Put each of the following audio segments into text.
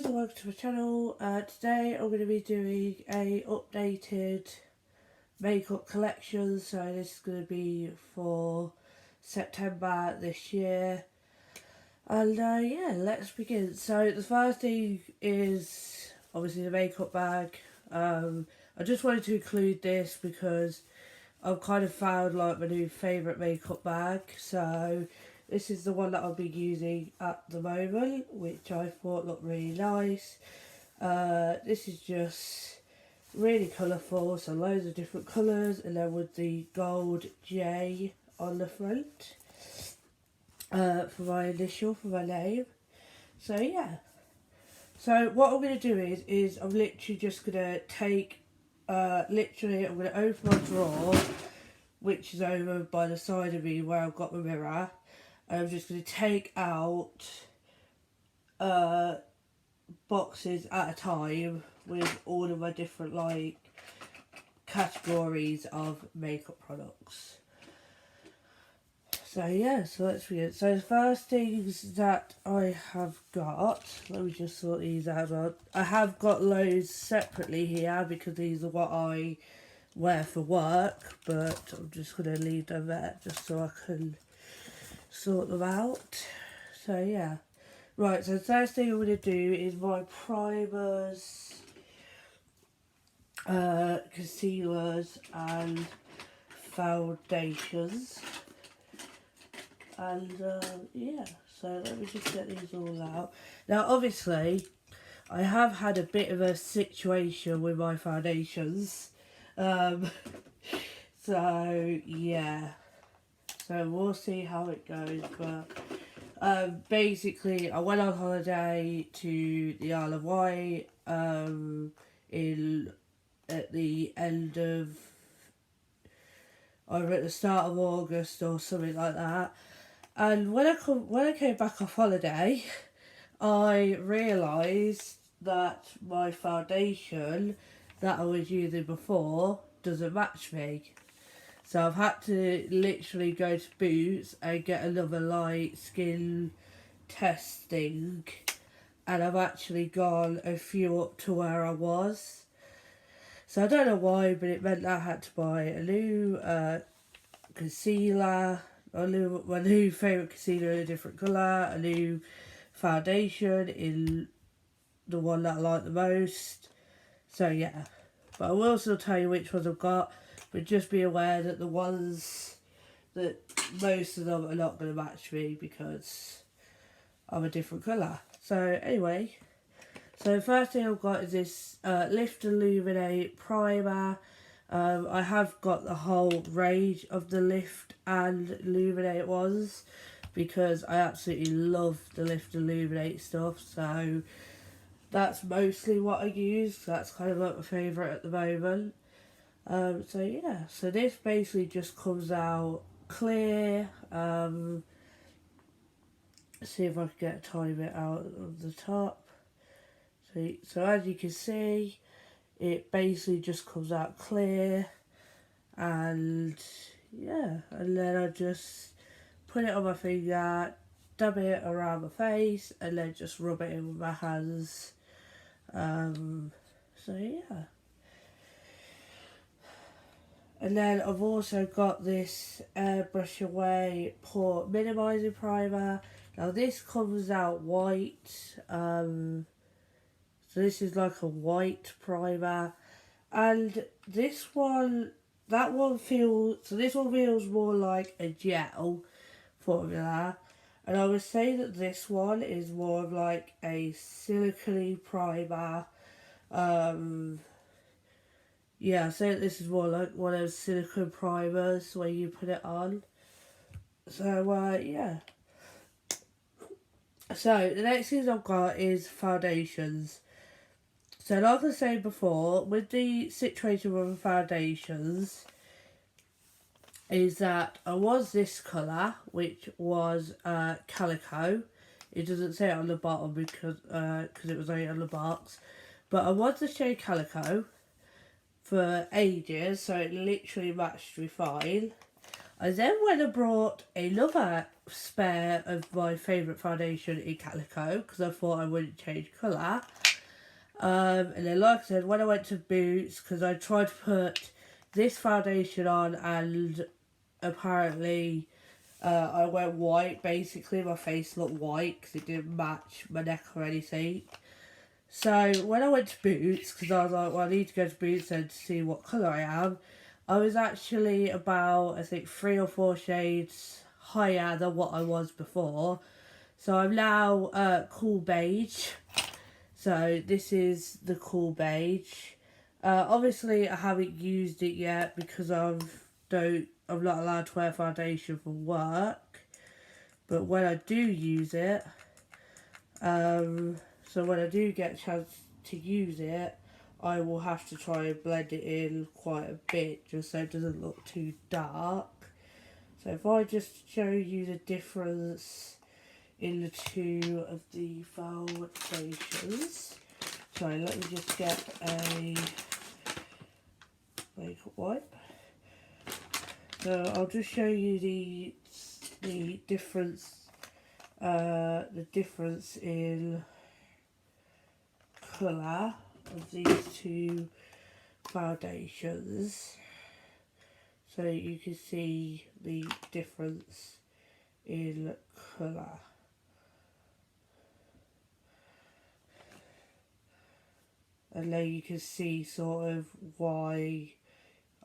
and welcome to my channel. Today I'm going to be doing a updated makeup collection, so this is going to be for September this year. And yeah, let's begin. So the first thing is obviously the makeup bag. I just wanted to include this because I've kind of found like my new favourite makeup bag. So this is the one that I'll be using at the moment, which I thought looked really nice. This is just really colourful, so loads of different colours, and then with the gold J on the front for my initial, for my name. So yeah. So what I'm going to do is I'm literally just going to take, I'm going to open my drawer, which is over by the side of me where I've got my mirror. And I'm just going to take out boxes at a time with all of my different like categories of makeup products. So yeah, so let's begin. So the first things that I have got, let me just sort these out. I have got loads separately here because these are what I wear for work, but I'm just going to leave them there just so I can sort them out. So yeah. Right, so the first thing I'm going to do is my primers, concealers and foundations. And yeah, so let me just get these all out. Now obviously I have had a bit of a situation with my foundations. So yeah, so we'll see how it goes. But basically I went on holiday to the Isle of Wight at the end of, either at the start of August or something like that. And when I came back off holiday, I realised that my foundation that I was using before doesn't match me. So I've had to literally go to Boots and get another like skin testing, and I've actually gone a few up to where I was. So I don't know why, but it meant I had to buy a new concealer, my new favourite concealer in a different colour, a new foundation in the one that I like the most. So yeah, but I will still tell you which ones I've got, but just be aware that the ones that most of them are not going to match me because I'm a different colour. So anyway, so the first thing I've got is this Lift Illuminate primer. I have got the whole range of the Lift and Illuminate ones because I absolutely love the Lift Illuminate stuff. So that's mostly what I use. That's kind of like my favourite at the moment. So yeah, so this basically just comes out clear. See if I can get a tiny bit out of the top. So as you can see, it basically just comes out clear, and yeah, and then I just put it on my finger, dab it around my face, and then just rub it in with my hands. So yeah. And then I've also got this Airbrush Away Pore Minimising Primer. Now this comes out white. So this is like a white primer. And this one, this one feels more like a gel formula. And I would say that this one is more of like a silicone primer. Yeah, so this is more like one of those silicone primers where you put it on. So, yeah. So, the next thing I've got is foundations. So, like I said before, with the situation with foundations, is that I was this colour, which was Calico. It doesn't say it on the bottom because it was only on the box. But I was the shade Calico for ages, so it literally matched me fine. I then went and brought another spare of my favourite foundation in Calico because I thought I wouldn't change colour. And then like I said, when I went to Boots, because I tried to put this foundation on and apparently I went white. Basically my face looked white because it didn't match my neck or anything. So when I went to Boots, because I was like, well, I need to go to Boots then to see what colour I am, I was actually about, I think, 3 or 4 shades higher than what I was before. So I'm now Cool Beige. So this is the Cool Beige. Obviously I haven't used it yet because I'm not allowed to wear foundation for work. But when I do use it, so when I do get a chance to use it, I will have to try and blend it in quite a bit just so it doesn't look too dark. So if I just show you the difference in the two of the foundations. Sorry, let me just get a makeup wipe. So I'll just show you the difference in colour of these two foundations, so you can see the difference in colour. And then you can see sort of why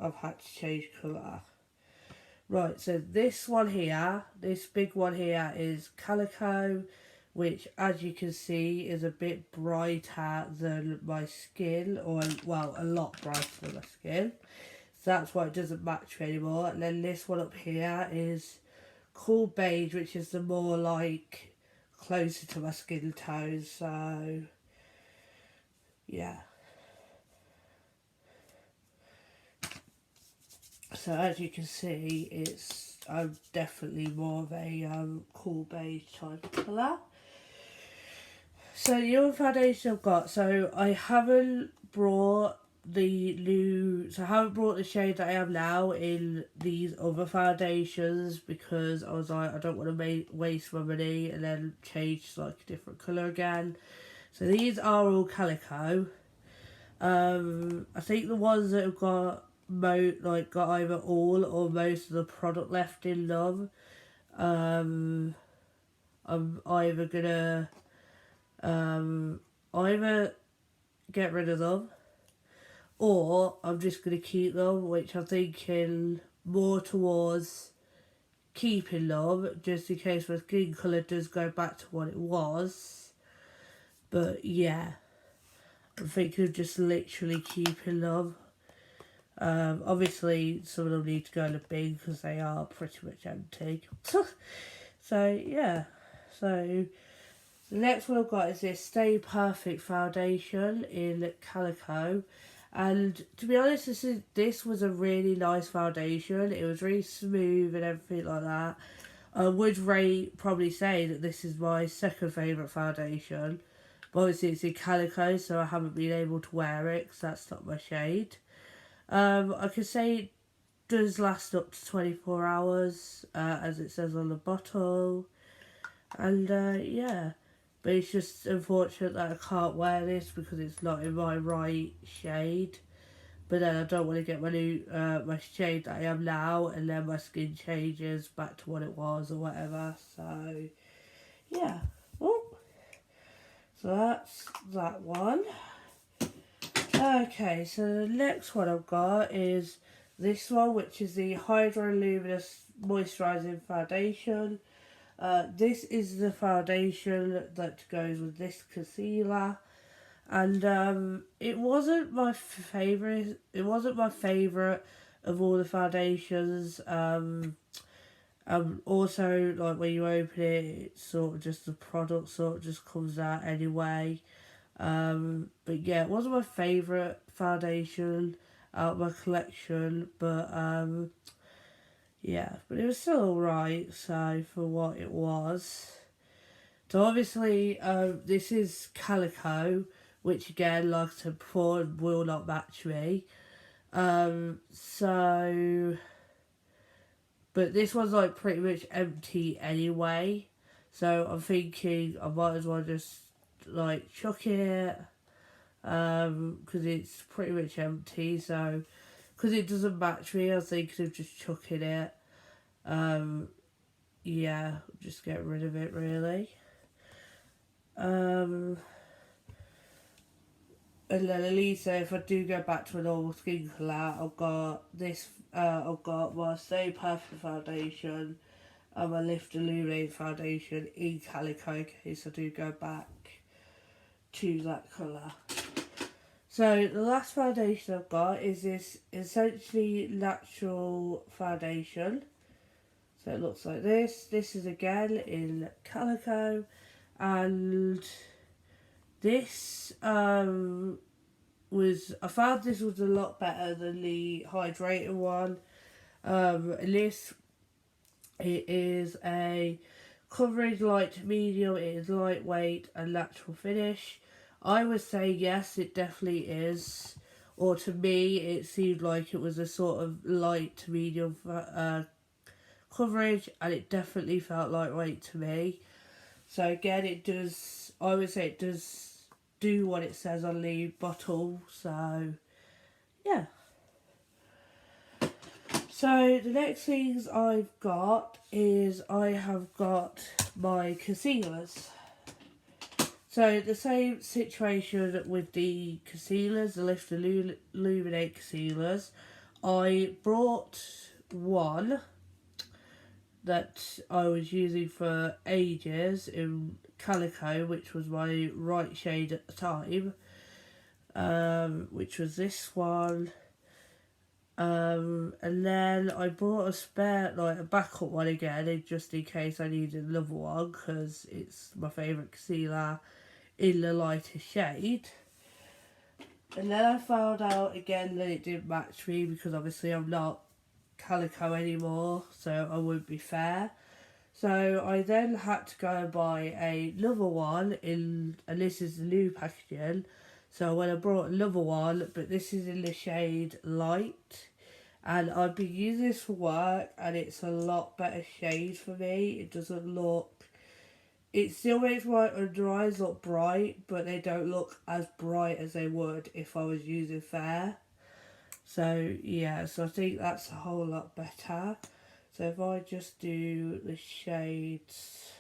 I've had to change colour. Right, so this one here, this big one here is Calico, which as you can see is a bit brighter than my skin, or well, a lot brighter than my skin. So that's why it doesn't match me anymore. And then this one up here is Cool Beige, which is the more like closer to my skin tone, so yeah. So as you can see, I'm definitely more of a Cool Beige type of colour. So the other foundation I've got, so I haven't brought the shade that I have now in these other foundations because I was like, I don't want to waste my money and then change to like a different colour again. So these are all Calico. I think the ones that have got either all or most of the product left in them, I'm either gonna either get rid of them or I'm just gonna keep them, which I'm thinking more towards keeping them just in case my skin colour does go back to what it was. But yeah, I'm thinking of just literally keeping them. Obviously some of them need to go in the bin because they are pretty much empty. So yeah, so the next one I've got is this Stay Perfect foundation in Calico, and to be honest, this was a really nice foundation. It was really smooth and everything like that. I would probably say that this is my second favourite foundation, but obviously it's in Calico, so I haven't been able to wear it because that's not my shade. I could say it does last up to 24 hours, as it says on the bottle. And yeah, but it's just unfortunate that I can't wear this because it's not in my right shade. But then I don't want to get my shade that I am now and then my skin changes back to what it was or whatever. So yeah. Oh, so that's that one. Okay, so the next one I've got is this one, which is the Hydra Luminous Moisturizing Foundation. This is the foundation that goes with this concealer, and it wasn't my favourite. It wasn't my favourite of all the foundations. Also, like when you open it, it's sort of just the product sort of just comes out anyway. But yeah, it wasn't my favourite foundation out of my collection, but yeah, but it was still alright, so for what it was. So obviously, this is Calico, which again, like I said before, will not match me. So But this one's like pretty much empty anyway. So I'm thinking I might as well just like chuck it. Because it's pretty much empty. So, because it doesn't match me, I was thinking of just chucking it. Yeah, just get rid of it really. And then at least if I do go back to a normal skin colour, I've got this, I've got my Stay Perfect foundation and my Lift Illuminate foundation in Calico in case I do go back to that colour. So the last foundation I've got is this essentially natural foundation. So it looks like this. This is again in Calico, and this I found this was a lot better than the hydrating one. This, it is a coverage light to medium. It is lightweight and natural finish. I would say yes, it definitely is. Or to me, it seemed like it was a sort of light to medium coverage, and it definitely felt lightweight to me. So again, it does, I would say it does do what it says on the bottle. So yeah. So the next things I've got is I have got my concealers. So the same situation with the concealers, the Lift Illuminate concealers. I brought one that I was using for ages in Calico, which was my right shade at the time, which was this one. And then I brought a spare, like a backup one again, just in case I needed another one, because it's my favourite concealer in the lighter shade. And then I found out again that it didn't match me, because obviously I'm not Calico anymore, so I wouldn't be fair. So I then had to go and buy another one and this is the new packaging. So when I brought another one, but this is in the shade Light, and I've been using this for work, and it's a lot better shade for me. It doesn't look, it still makes my under eyes look bright, but they don't look as bright as they would if I was using Fair. So yeah, so I think that's a whole lot better. So if I just do the shades,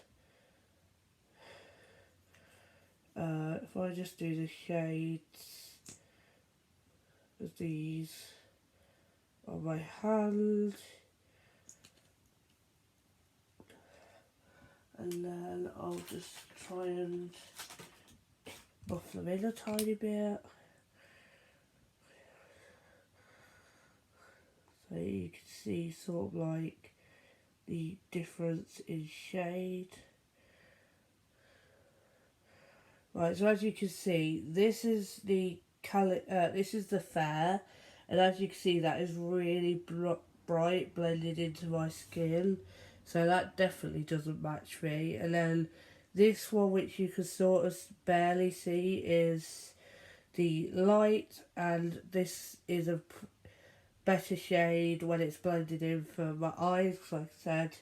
if I just do the shades of these on my hand, and then I'll just try and buff them in a tiny bit. So you can see sort of like the difference in shade. Right, so as you can see, this is the Fair, and as you can see, that is really bright blended into my skin. So that definitely doesn't match me. And then this one, which you can sort of barely see, is the Light, and this is a better shade when it's blended in for my eyes. Like I said,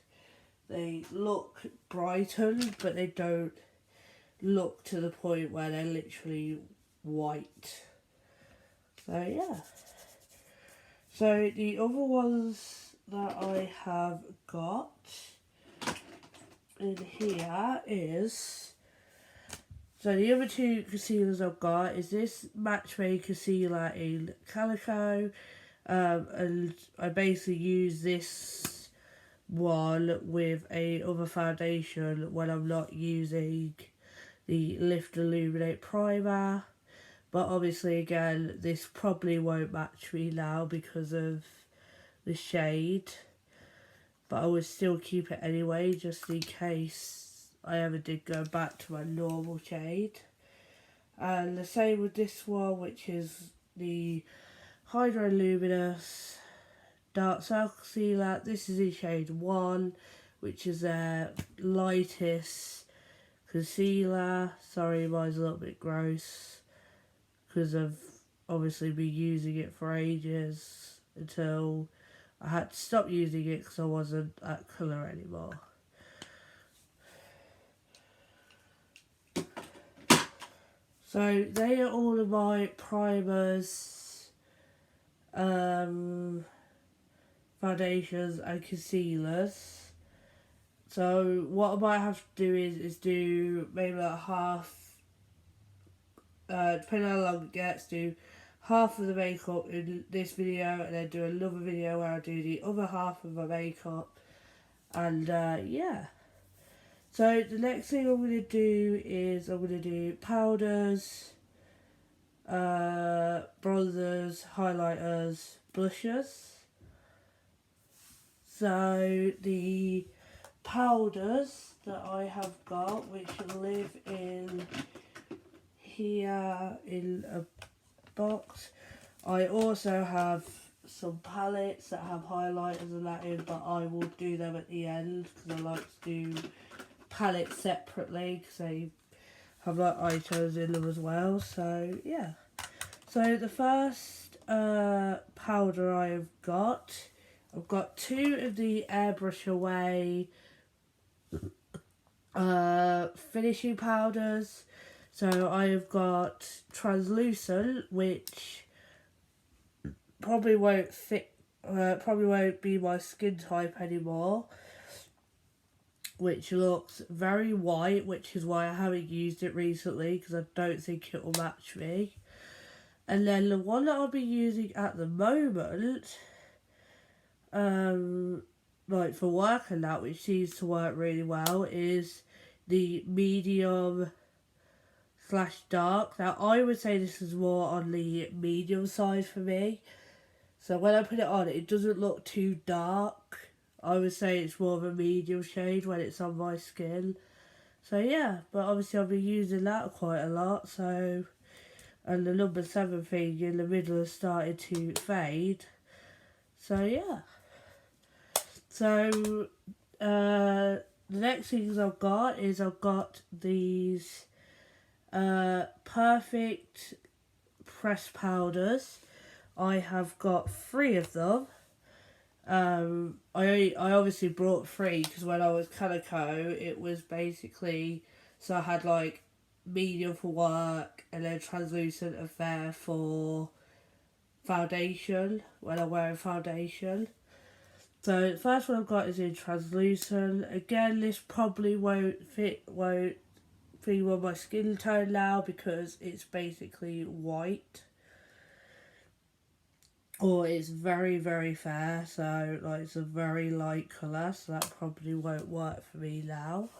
they look brightened, but they don't look to the point where they're literally white. So yeah. So the other ones that I have got in here is, so the other two concealers I've got is this Matcha concealer in Calico, and I basically use this one with a other foundation when I'm not using the Lift Illuminate primer. But obviously again, this probably won't match me now because of the shade, but I would still keep it anyway just in case I ever did go back to my normal shade. And the same with this one, which is the Hydro Luminous Dark Circle Concealer. This is in shade 1, which is their lightest concealer. Sorry, mine's a little bit gross because I've obviously been using it for ages until I had to stop using it because I wasn't that colour anymore. So they are all of my primers, foundations and concealers. So what I might have to do is do maybe like half, depending on how long it gets, do half of the makeup in this video and then do another video where I do the other half of my makeup. And yeah. So the next thing I'm going to do is I'm going to do powders, bronzers, highlighters, blushes. So the powders that I have got, which live in here in a box. I also have some palettes that have highlighters and that in, but I will do them at the end because I like to do palettes separately because they have like eyeshadows in them as well. So yeah. So the first powder I've got two of the Airbrush Away finishing powders. So I have got translucent, which probably won't fit, probably won't be my skin type anymore, which looks very white, which is why I haven't used it recently because I don't think it will match me. And then the one that I'll be using at the moment, like for work and that, which seems to work really well, is the medium / dark. Now I would say this is more on the medium side for me. So when I put it on, it doesn't look too dark. I would say it's more of a medium shade when it's on my skin. So yeah, but obviously I'll be using that quite a lot. So, and the number 7 thing in the middle has started to fade. So yeah. So the next things I've got is I've got these perfect pressed powders. I have got 3 of them. I obviously brought 3 because when I was Calico, it was basically, so I had like medium for work and then translucent affair for foundation when I'm wearing foundation. So the first one I've got is in translucent. Again, this probably won't fit on my skin tone now because it's basically white. Or it's very, very fair, so like it's a very light colour, so that probably won't work for me now.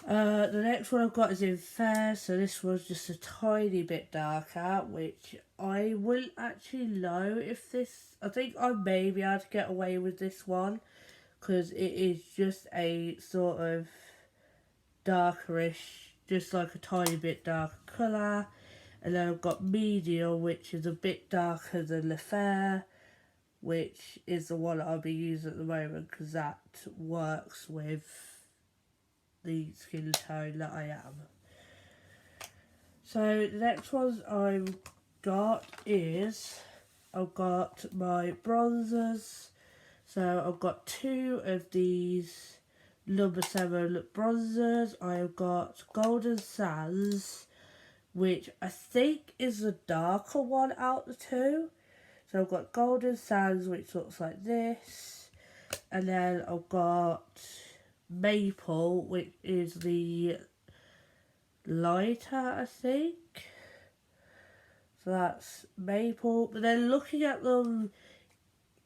The next one I've got is in fair, so this was just a tiny bit darker, which I wouldn't actually know if this, I think I may be able to get away with this one, because it is just a sort of darkerish, just like a tiny bit darker colour. And then I've got medium, which is a bit darker than the fair, which is the one I'll be using at the moment because that works with the skin tone that I am. So the next ones I've got is, I've got my bronzers. So I've got 2 of these number 7 bronzers. I've got Golden Sands, which I think is the darker one out the 2. So I've got Golden Sands, which looks like this. And then I've got Maple, which is the lighter, I think. So that's Maple. But then looking at them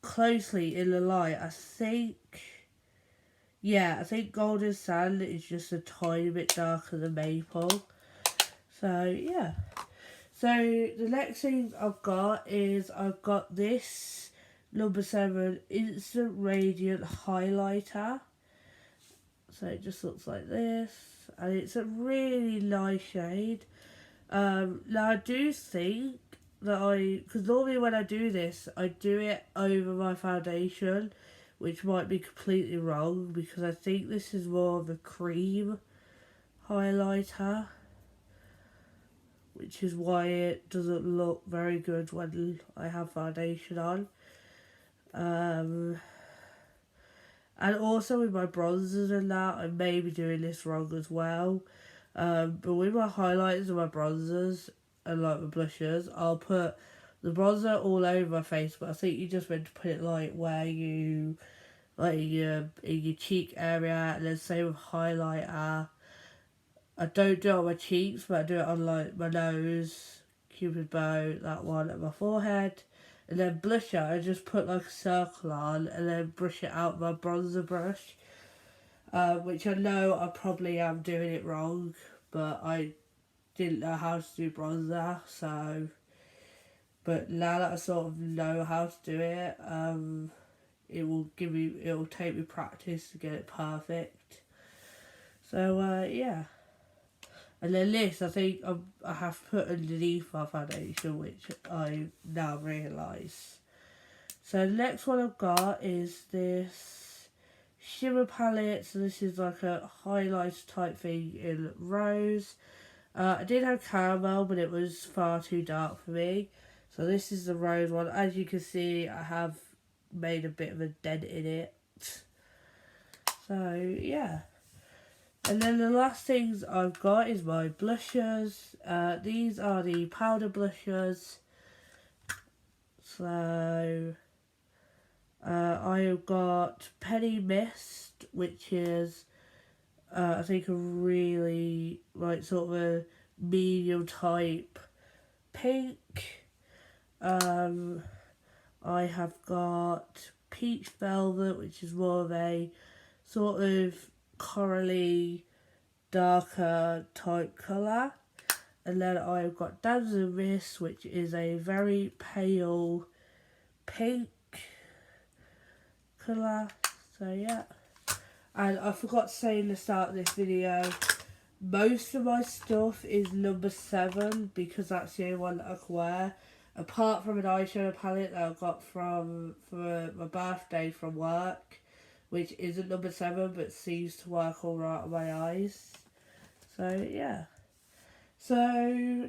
closely in the light, I think Golden Sand is just a tiny bit darker than Maple. So yeah. So the next thing I've got is I've got this number 7 Instant Radiant Highlighter. So it just looks like this, and it's a really nice shade. Now I do think that because normally when I do this, I do it over my foundation, which might be completely wrong because I think this is more of a cream highlighter, which is why it doesn't look very good when I have foundation on. And also with my bronzers and that, I may be doing this wrong as well. But with my highlighters and my bronzers and like my blushes, I'll put the bronzer all over my face, but I think you just meant to put it like where you, like in your cheek area, and then same with highlighter. I don't do it on my cheeks, but I do it on like my nose, cupid bow, that one, and my forehead. And then blusher, I just put like a circle on and then brush it out with my bronzer brush. Which I know I probably am doing it wrong, but I didn't know how to do bronzer, so... But now that I sort of know how to do it, it will take me practice to get it perfect. So, yeah. And then this, I think I have put underneath my foundation, which I now realise. So the next one I've got is this Shimmer Palette. So this is like a highlighter type thing in rose. I did have caramel, but it was far too dark for me. So this is the rose one. As you can see, I have made a bit of a dent in it. So, yeah. And then the last things I've got is my blushes. These are the powder blushes. So, I have got Penny Mist, which is, I think, a really, like, sort of a medium type pink. I have got Peach Velvet, which is more of a sort of corally, darker type colour. And then I've got Damson Mist, which is a very pale pink colour. So yeah. And I forgot to say in the start of this video, most of my stuff is number 7 because that's the only one that I can wear. Apart from an eyeshadow palette that I got for my birthday from work, which isn't number 7 but seems to work alright on my eyes. So yeah. So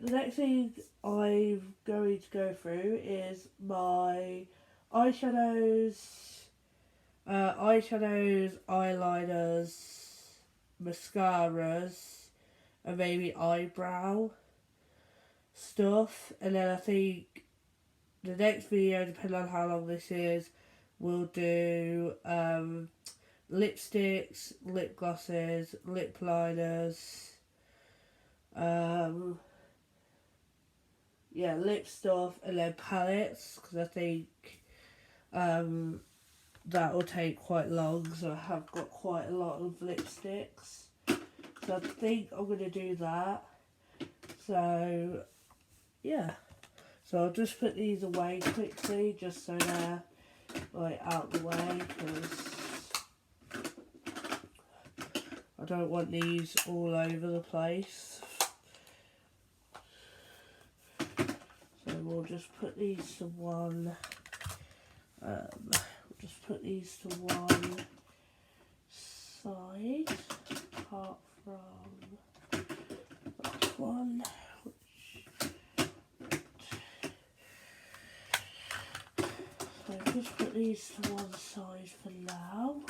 the next thing I'm going to go through is my eyeshadows, eyeliners, mascaras, and maybe eyebrow stuff. And then I think the next video, depending on how long this is, we'll do lipsticks, lip glosses, lip liners, yeah, lip stuff, and then palettes, because I think that will take quite long, so I have got quite a lot of lipsticks. So I think I'm going to do that. So, yeah. So I'll just put these away quickly, just so they're like out the way, because I don't want these all over the place. So we'll just put these to one. Just put these to one side, apart from that one. So just put these to one side for now.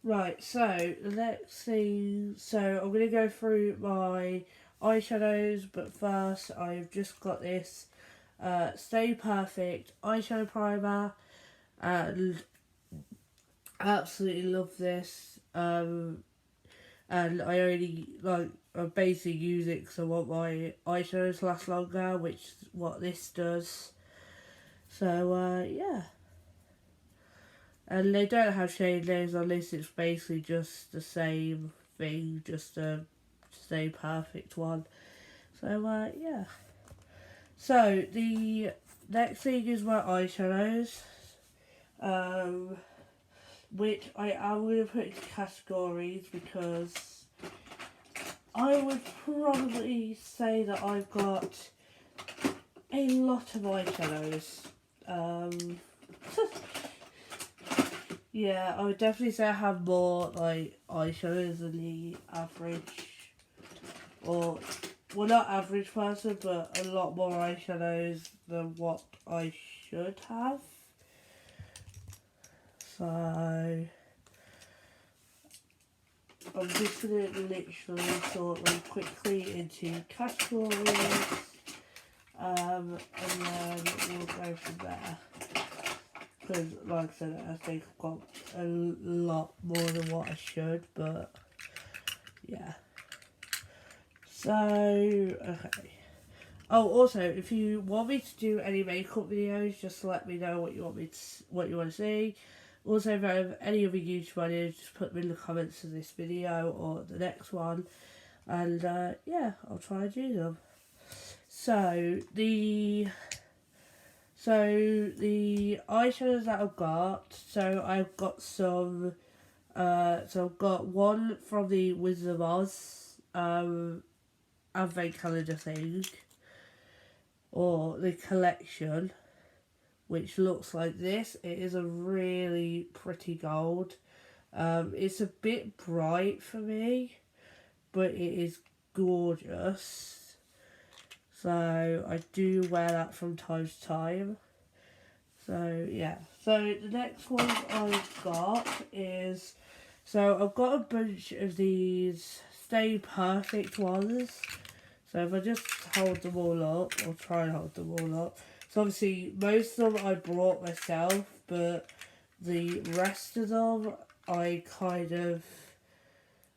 Right. So the next thing, so I'm going to go through my eyeshadows, but first I've just got this Stay Perfect eyeshadow primer, and I absolutely love this. And I only, like, I basically use it because I want my eyeshadows to last longer, which is what this does. So, yeah. And they don't have shade names on this, it's basically just the same thing, just a Stay Perfect one. So, yeah. So, the next thing is my eyeshadows, which I am going to put into categories because I would probably say that I've got a lot of eyeshadows. Yeah, I would definitely say I have more like eyeshadows than the average, or well, not average person, but a lot more eyeshadows than what I should have. So I'm just gonna literally sort of quickly into categories, and then we'll go from there. Because, like I said, I think I've got a lot more than what I should, but yeah. So, okay. Oh, also, if you want me to do any makeup videos, just let me know what you want to see. Also, if I have any other YouTube ideas, just put them in the comments of this video or the next one, and yeah, I'll try and do them. So the eyeshadows that I've got, so I've got some, so I've got one from the Wizard of Oz advent calendar thing, or the collection, which looks like this. It is a really pretty gold. It's a bit bright for me, but it is gorgeous. So I do wear that from time to time. So yeah. So the next one I've got is, so I've got a bunch of these Stay Perfect ones. So if I just hold them all up, or try and hold them all up. So obviously most of them I brought myself, but the rest of them I kind of,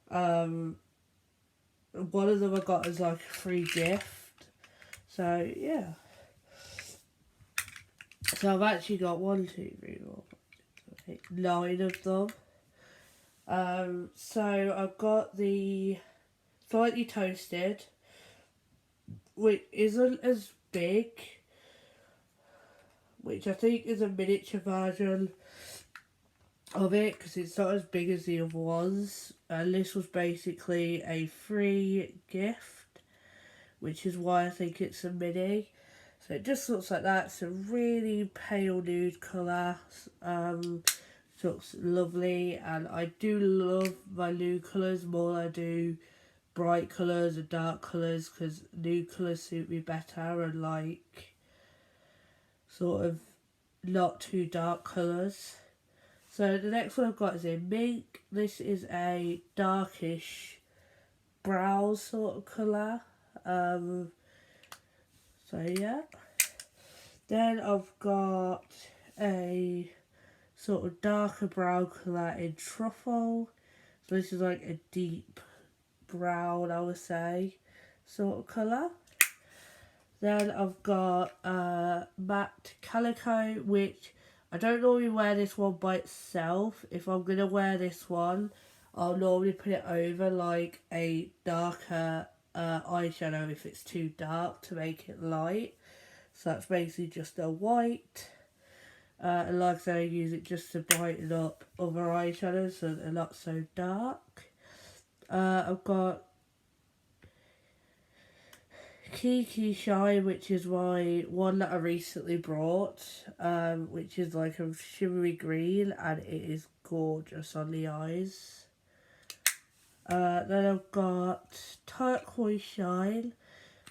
one of them I got as like a free gift. So yeah. So I've actually got 1, 2, 3, 4, 5, 6, 7, 8, 9 of them. So I've got the Slightly Toasted, which isn't as big, which I think is a miniature version of it, because it's not as big as the other ones. And this was basically a free gift, which is why I think it's a mini. So it just looks like that. It's a really pale nude colour. Looks lovely, and I do love my nude colours more than I do bright colours and dark colours, because nude colours suit me better, and like sort of not too dark colours. So the next one I've got is in Mink. This is a darkish brown sort of colour. So yeah. Then I've got a sort of darker brown colour in Truffle. So this is like a deep brown, I would say, sort of colour. Then I've got matte Calico, which I don't normally wear this one by itself. If I'm going to wear this one, I'll normally put it over like a darker eyeshadow if it's too dark, to make it light. So that's basically just a white. And like I said, I use it just to brighten up other eyeshadows so they're not so dark. I've got Kiki Shine, which is my one that I recently brought, which is like a shimmery green, and it is gorgeous on the eyes. Then I've got Turquoise Shine,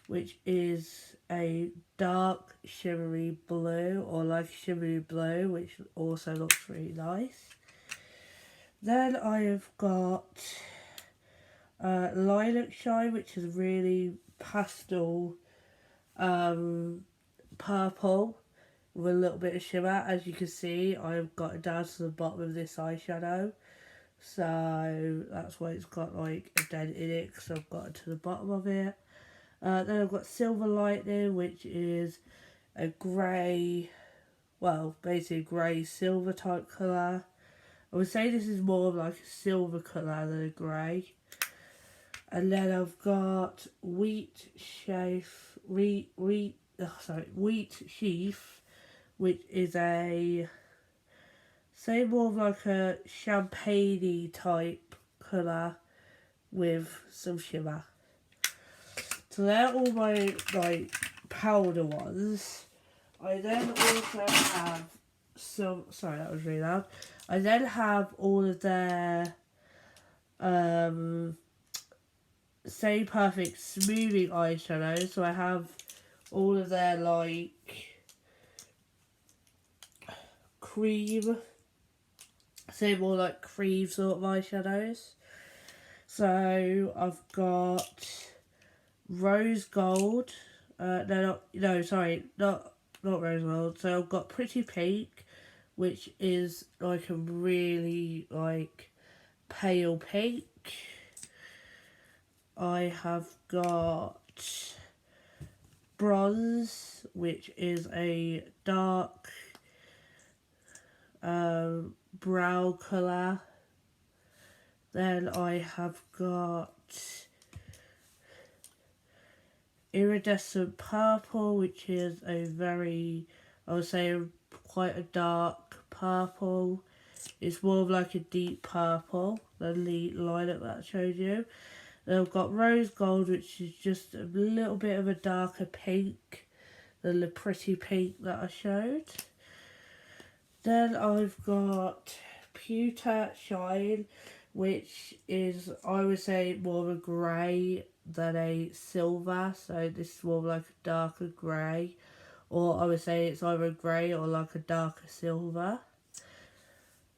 which is a dark shimmery blue, or like shimmery blue, which also looks really nice. Then I have got Lilac Shine, which is really pastel purple with a little bit of shimmer. As you can see, I've got it down to the bottom of this eyeshadow, so that's why it's got like a dent in it, because I've got it to the bottom of it. Then I've got Silver Lightning, which is a grey, well, basically grey silver type colour. I would say this is more of like a silver colour than a grey. And then I've got Wheat Sheaf, which is a, say more of like a champagne-y type colour with some shimmer. So they're all my like powder ones. I then also have some, sorry that was really loud. I then have all of their Stay Perfect smoothing eyeshadows. So I have all of their like cream, say more like cream sort of eyeshadows. So I've got Rose Gold. Not rose gold. So I've got Pretty Pink, which is like a really like pale pink. I have got Bronze, which is a dark brown colour. Then I have got Iridescent Purple, which is a very, I would say, quite a dark purple. It's more of like a deep purple than the lilac that I showed you. Then I've got Rose Gold, which is just a little bit of a darker pink than the Pretty Pink that I showed. Then I've got Pewter Shine, which is, I would say, more of a grey than a silver. So this is more like a darker grey. Or I would say it's either a grey or like a darker silver,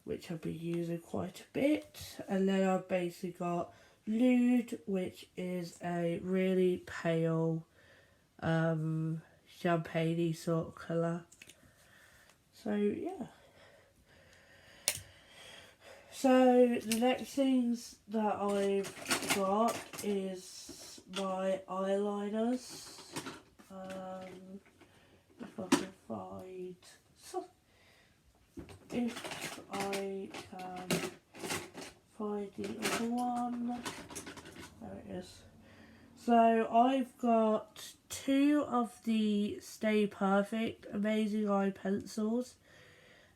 which I've been using quite a bit. And then I've basically got Nude, which is a really pale champagne-y sort of colour. So yeah. So the next things that I've got is my eyeliners. If I can find if I can find the other one. There it is. So I've got two of the Stay Perfect Amazing Eye Pencils.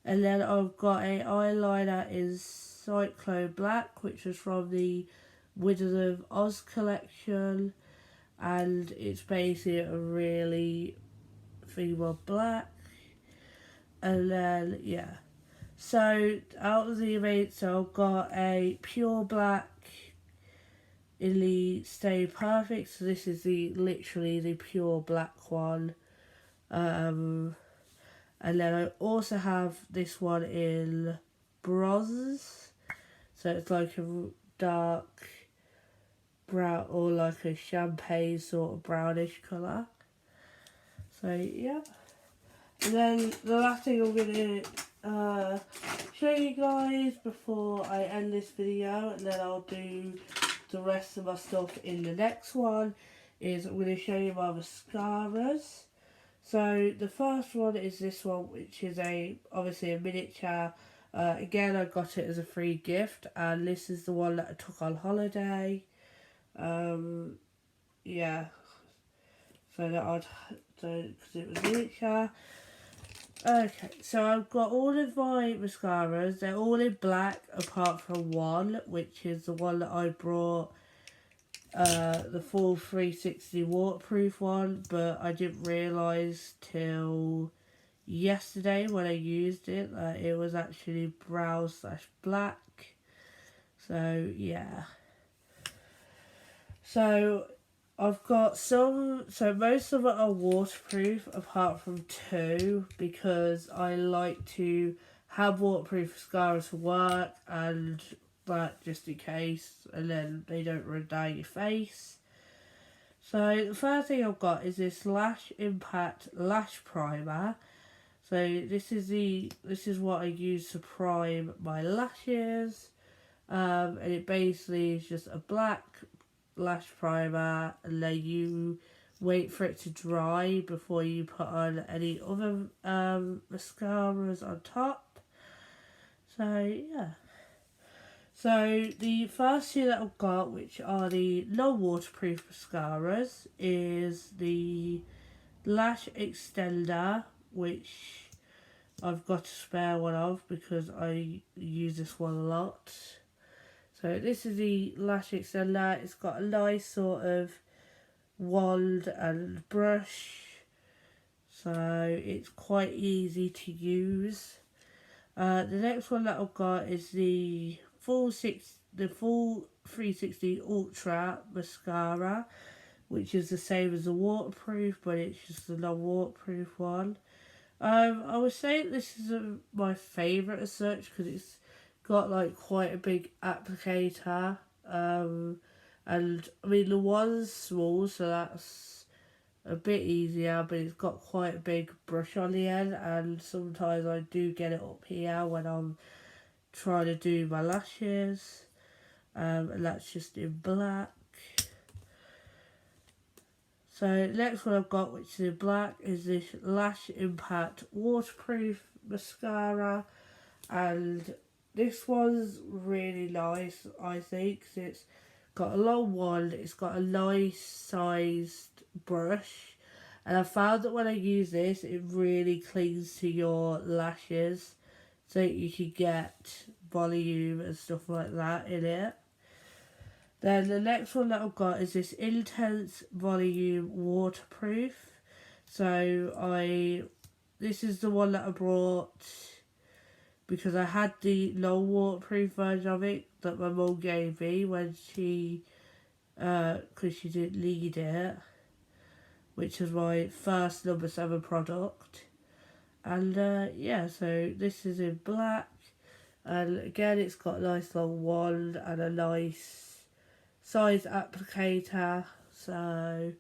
And then I've got a eyeliner in Cyclone Black, which was from the Wizard of Oz collection. And it's basically a really female black. And then, yeah. So, out of the amazing, so I've got a pure black in the Stay Perfect. So this is literally the pure black one. And then I also have this one in bronze. So it's like a dark brown or like a champagne sort of brownish colour. So yeah. And then the last thing I'm going to show you guys before I end this video, and then I'll do the rest of my stuff in the next one, is I'm going to show you my mascaras. So the first one is this one, which is obviously a miniature. Again, I got it as a free gift, and this is the one that I took on holiday. Yeah, because it was miniature. Okay, so I've got all of my mascaras. They're all in black apart from one, which is the one that I brought, the full 360 waterproof one, but I didn't realise till yesterday when I used it that it was actually brown / black. So yeah. So I've got so most of it are waterproof apart from two, because I like to have waterproof mascaras for work and that just in case, and then they don't run down your face. So the first thing I've got is this Lash Impact Lash Primer. So this is what I use to prime my lashes, and it basically is just a black lash primer, and then you wait for it to dry before you put on any other mascaras on top. So yeah. So the first two that I've got, which are the non-waterproof mascaras, is the Lash Extender, which I've got a spare one of because I use this one a lot. So this is the Lash Extender. It's got a nice sort of wand and brush, so it's quite easy to use. The next one that I've got is the full 360 Ultra Mascara, which is the same as the waterproof, but it's just the non-waterproof one. I would say this is my favourite as such because it's got like quite a big applicator. And I mean the one's small, so that's a bit easier, but it's got quite a big brush on the end, and sometimes I do get it up here when I'm trying to do my lashes. And that's just in black. So next one I've got, which is in black, is this Lash Impact Waterproof Mascara, and this one's really nice, I think, because it's got a long one, it's got a nice sized brush, and I found that when I use this, it really clings to your lashes, so you can get volume and stuff like that in it. Then the next one that I've got is this Intense Volume Waterproof. So this is the one that I brought because I had the non-waterproof version of it that my mum gave me when because she didn't need it, which was my first number 7 product. And yeah, so this is in black, and again it's got a nice long wand and a nice size applicator. So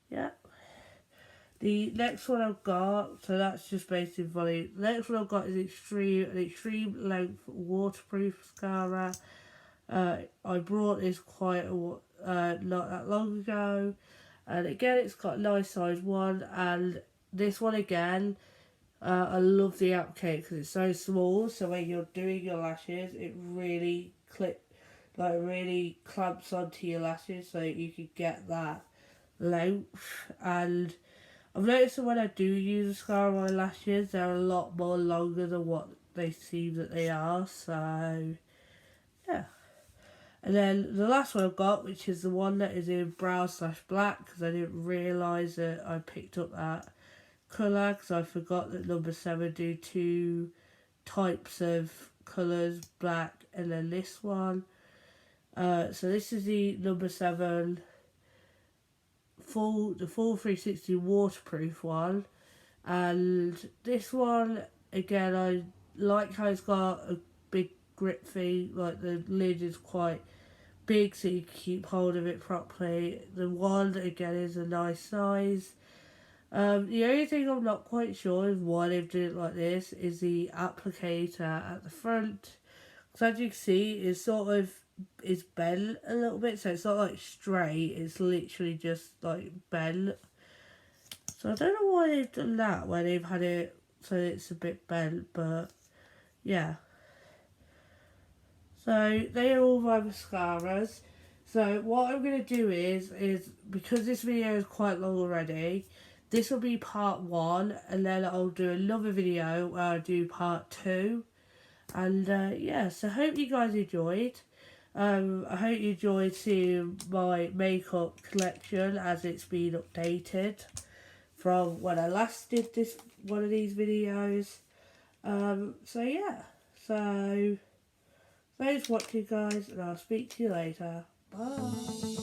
yeah, the next one I've got, so that's just basic volume. The next one I've got is an extreme length waterproof mascara. I brought this quite not that long ago, and again it's got a nice size one, and this one again, I love the applicator because it's so small, so when you're doing your lashes it really really clamps onto your lashes so you can get that length. And I've noticed that when I do use mascara on my lashes, they're a lot more longer than what they seem that they are. So yeah. And then the last one I've got, which is the one that is in brown/black, because I didn't realise that I picked up that colour, because I forgot that number 7 do 2 types of colours, black and then this one. So this is the number 7 full 360 waterproof one, and this one again I like how it's got a big grip thing, like the lid is quite big so you can keep hold of it properly. The wand again is a nice size. The only thing I'm not quite sure is why they've done it like this is the applicator at the front, because as you can see it's sort of is bent a little bit, so it's not like straight, it's literally just like bent. So I don't know why they've done that, where they've had it so it's a bit bent, but yeah. So they are all my mascaras. So what I'm going to do is because this video is quite long already, this will be part 1, and then I'll do another video where I do part 2. And yeah, so I hope you guys enjoyed. I hope you enjoyed seeing my makeup collection as it's been updated from when I last did one of these videos. So yeah, so thanks for watching guys, and I'll speak to you later. Bye.